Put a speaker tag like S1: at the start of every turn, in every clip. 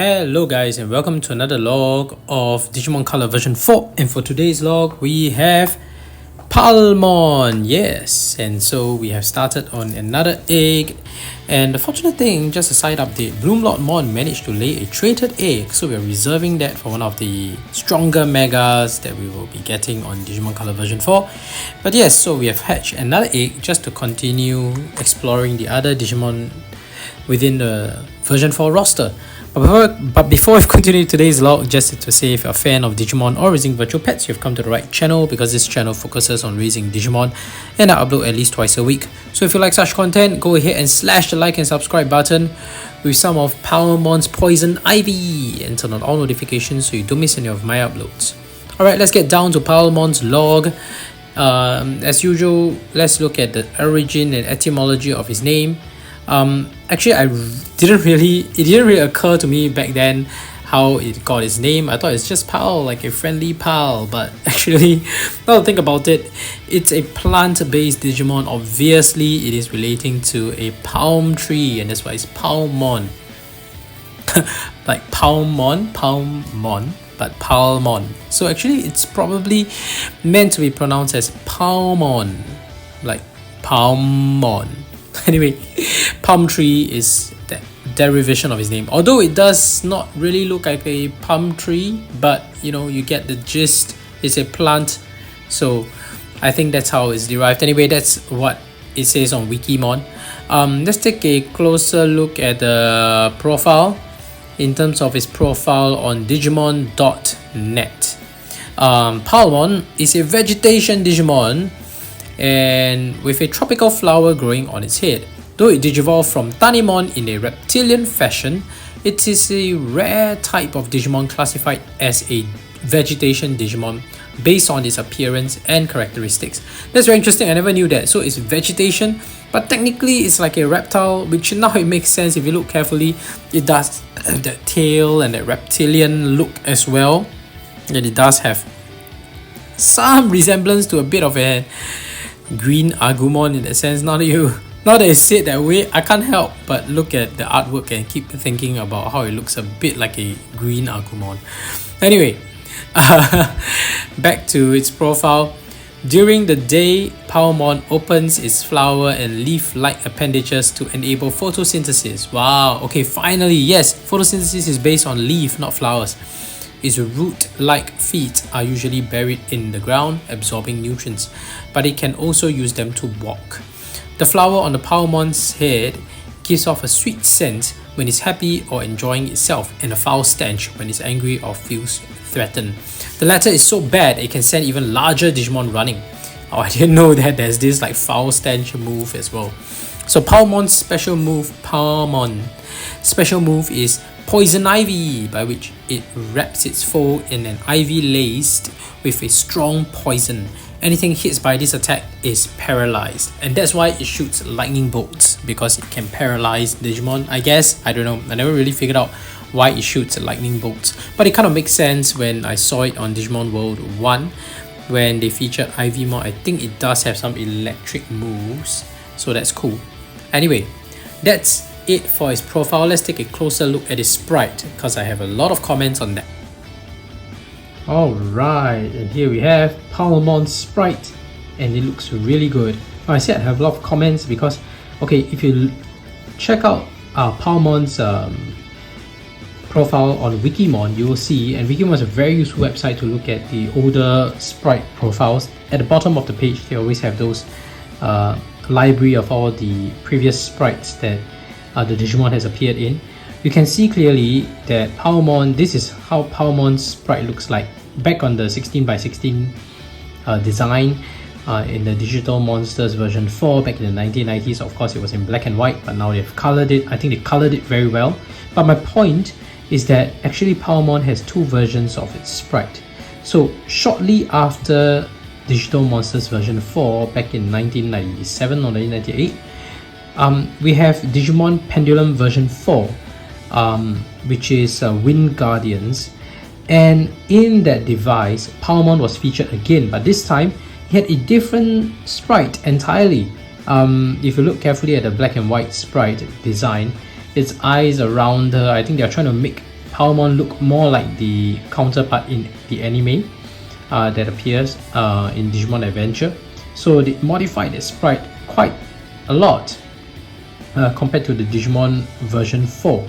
S1: Hello guys and welcome to another log of Digimon Color version 4, and for today's log we have Palmon, yes, and so we have started on another egg. And the fortunate thing, just a side update, Bloomlord Mon managed to lay a traded egg, so we're reserving that for one of the stronger megas that we will be getting on Digimon Color version 4. But yes, so we have hatched another egg just to continue exploring the other Digimon within the version 4 roster. But before we continue today's log, just to say, if you're a fan of Digimon or raising virtual pets, you've come to the right channel, because this channel focuses on raising Digimon and I upload at least twice a week. So if you like such content, go ahead and slash the like and subscribe button with some of Palmon's Poison Ivy and turn on all notifications so you don't miss any of my uploads. Alright, let's get down to Palmon's log. As usual, let's look at the origin and etymology of his name. Actually, it didn't really occur to me back then how it got its name. I thought it's just pal, like a friendly pal, but actually, now to think about it, it's a plant-based Digimon. Obviously, it is relating to a palm tree, and that's why it's Palmon. Like Palmon, but Palmon. So actually, it's probably meant to be pronounced as Palmon, like Palmon. Anyway, palm tree is the derivation of his name, although it does not really look like a palm tree, but you know, you get the gist. It's a plant, so I think that's how it's derived. Anyway, that's what it says on Wikimon. Let's take a closer look at the profile. In terms of his profile on digimon.net, Palmon is a vegetation Digimon and with a tropical flower growing on its head. Though it digivolved from Tanimon in a reptilian fashion, it is a rare type of Digimon classified as a vegetation Digimon based on its appearance and characteristics. That's very interesting, I never knew that. So it's vegetation, but technically it's like a reptile, which now it makes sense if you look carefully. It does have that tail and that reptilian look as well, and it does have some resemblance to a bit of a green Agumon in that sense. Now that it's said that way, I can't help but look at the artwork and keep thinking about how it looks a bit like a green Agumon. Anyway, back to its profile. During the day, Palmon opens its flower and leaf-like appendages to enable photosynthesis. Wow, okay, finally, yes, photosynthesis is based on leaf, not flowers. Its root-like feet are usually buried in the ground, absorbing nutrients, but it can also use them to walk. The flower on the Palmon's head gives off a sweet scent when it's happy or enjoying itself, and a foul stench when it's angry or feels threatened. The latter is so bad it can send even larger Digimon running. Oh, I didn't know that there's this like foul stench move as well. So Palmon's special move, special move is Poison Ivy, by which it wraps its foe in an ivy laced with a strong poison. Anything hit by this attack is paralyzed, and that's why it shoots lightning bolts, because it can paralyze Digimon, I guess. I don't know, I never really figured out why it shoots lightning bolts, but it kind of makes sense when I saw it on Digimon World 1 when they featured Ivymon. I think it does have some electric moves, so that's cool. Anyway, that's it for his profile. Let's take a closer look at his sprite, because I have a lot of comments on that. Alright, and here we have Palmon's sprite, and it looks really good. I said I have a lot of comments because, okay, if you check out Palmon's profile on Wikimon, you will see, and Wikimon is a very useful website to look at the older sprite profiles. At the bottom of the page, they always have those library of all the previous sprites that the Digimon has appeared in. You can see clearly that Palmon, this is how Palmon's sprite looks like back on the 16x16 design in the Digital Monsters version 4 back in the 1990s. Of course, it was in black and white, but now they've colored it. I think they colored it very well. But my point is that actually Palmon has two versions of its sprite. So shortly after Digital Monsters version 4 back in 1997 or 1998, we have Digimon Pendulum version 4, which is Wind Guardians, and in that device Palmon was featured again, but this time he had a different sprite entirely. If you look carefully at the black and white sprite design, its eyes around her, I think they're trying to make Palmon look more like the counterpart in the anime that appears in Digimon Adventure. So they modified the sprite quite a lot compared to the Digimon version 4.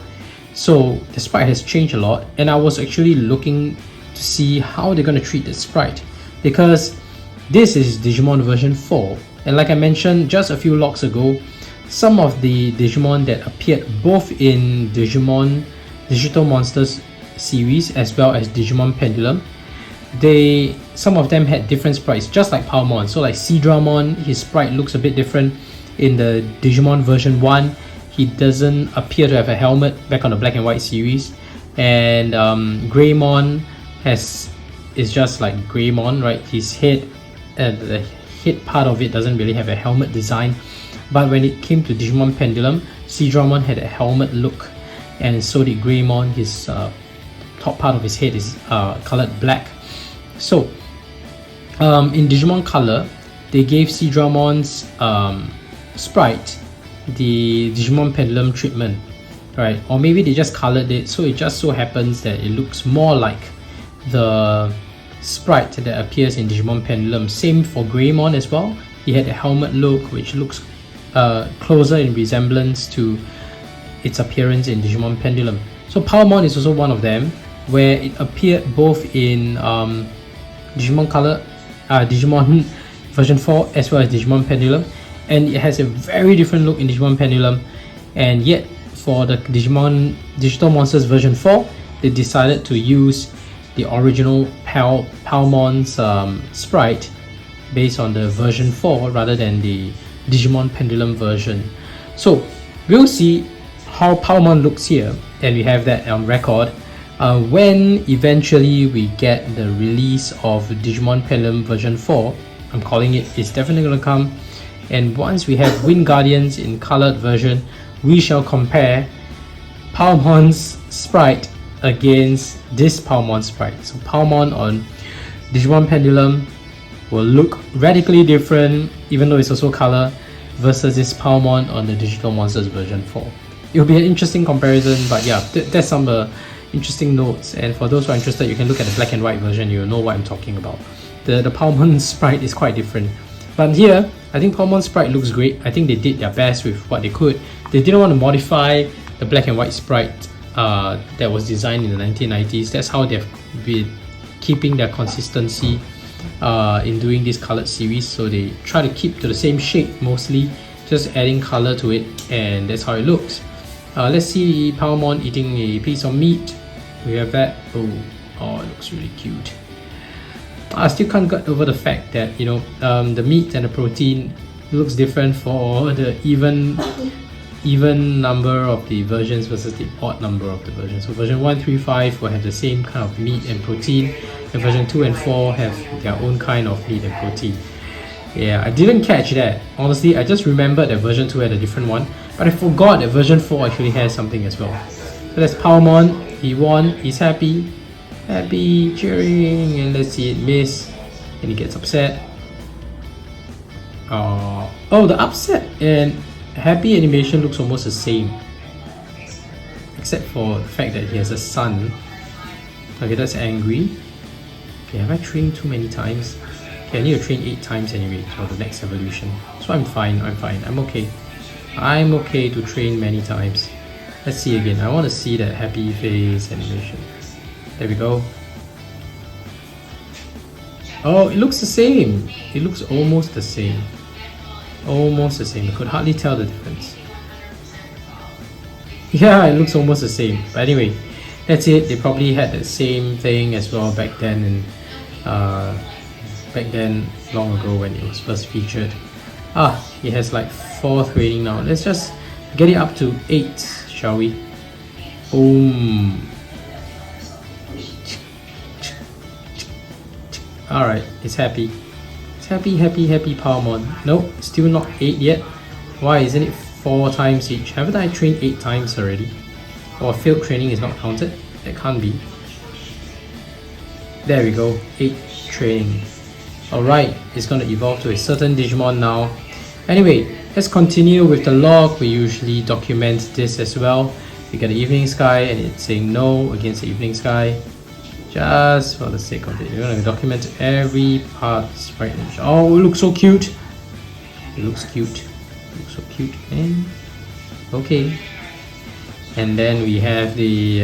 S1: So the sprite has changed a lot, and I was actually looking to see how they're going to treat the sprite, because this is Digimon version 4, and like I mentioned just a few logs ago, some of the Digimon that appeared both in Digimon Digital Monsters series as well as Digimon Pendulum, some of them had different sprites, just like Palmon. So like Seadramon, his sprite looks a bit different in the Digimon version 1. He doesn't appear to have a helmet back on the black and white series, and Greymon is just like Greymon, right? His head, the head part of it doesn't really have a helmet design. But when it came to Digimon Pendulum, Seadramon had a helmet look, and so did Greymon. His top part of his head is colored black. So in Digimon Color, they gave Seadramon's sprite the Digimon Pendulum treatment, right? Or maybe they just colored it, so it just so happens that it looks more like the sprite that appears in Digimon Pendulum. Same for Greymon as well. He had a helmet look which looks closer in resemblance to its appearance in Digimon Pendulum. So Palmon is also one of them, where it appeared both in Digimon Color, Digimon version 4 as well as Digimon Pendulum, and it has a very different look in Digimon Pendulum. And yet for the Digimon Digital Monsters version 4, they decided to use the original Palmon's sprite based on the version 4 rather than the Digimon Pendulum version. So we'll see how Palmon looks here, and we have that on record when eventually we get the release of Digimon Pendulum version 4. I'm calling it, it's definitely going to come, and once we have Wind Guardians in colored version, we shall compare Palmon's sprite against this Palmon sprite. So Palmon on Digimon Pendulum will look radically different, even though it's also color, versus this Palmon on the Digital Monsters version 4. It will be an interesting comparison, but yeah, there's some interesting notes, and for those who are interested, you can look at the black and white version, you'll know what I'm talking about. The Palmon sprite is quite different, but here I think Palmon sprite looks great. I think they did their best with what they could. They didn't want to modify the black and white sprite that was designed in the 1990s. That's how they've been keeping their consistency in doing this colored series. So they try to keep to the same shape mostly, just adding color to it, and that's how it looks. Let's see Palmon eating a piece of meat. We have that. Oh, it looks really cute. I still can't get over the fact that, you know, the meat and the protein looks different for the even number of the versions versus the odd number of the versions. So version 1, 3, 5 will have the same kind of meat and protein, and version 2 and 4 have their own kind of meat and protein. Yeah, I didn't catch that. Honestly, I just remembered that version 2 had a different one, but I forgot that version 4 actually has something as well. So that's Palmon. He won. He's happy. Happy, cheering, and let's see it miss. And he gets upset. Oh, the upset and happy animation looks almost the same, except for the fact that he has a son. Okay, that's angry. Okay, have I trained too many times? Okay, I need to train 8 times anyway for the next evolution. So I'm fine, I'm okay. I'm okay to train many times. Let's see again. I want to see that happy face animation. There we go. Oh, it looks the same. It looks almost the same. Almost the same. I could hardly tell the difference. Yeah, it looks almost the same. But anyway, that's it. They probably had the same thing as well back then, and long ago when it was first featured. It has like 4 training now. Let's just get it up to 8, shall we? Boom. Alright, it's happy. It's happy Palmon. Nope, still not 8 yet. Why isn't it 4 times each? Haven't I trained 8 times already? Or failed training is not counted? That can't be. There we go, 8 training. Alright, it's going to evolve to a certain Digimon now. Anyway, let's continue with the log. We usually document this as well. We get the evening sky and it's saying no against the evening sky. Just for the sake of it, we're going to document every part of the sprite image. Oh, it looks so cute. It looks cute. It looks so cute, man. Okay. And then we have the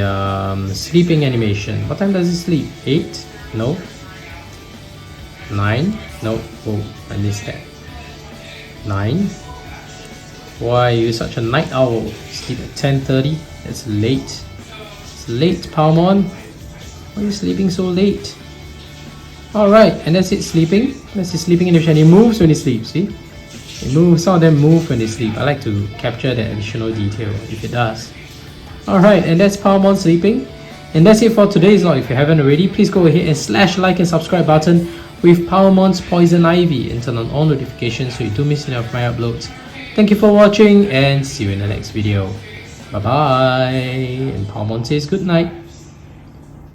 S1: sleeping animation. What time does it sleep? 8? No. 9? No. Oh, I missed that. 9. Why are you such a night owl? Sleep at 10:30? That's late. It's late, Palmon. Why are you sleeping so late? Alright, and that's it sleeping. That's it sleeping animation. It moves when it sleeps, see? It moves, some of them move when they sleep. I like to capture that additional detail if it does. Alright, and that's Palmon sleeping. And that's it for today's log. If you haven't already, please go ahead and slash like and subscribe button with Palmon's Poison Ivy and turn on all notifications so you don't miss any of my uploads. Thank you for watching and see you in the next video. Bye bye. And Palmon says good night.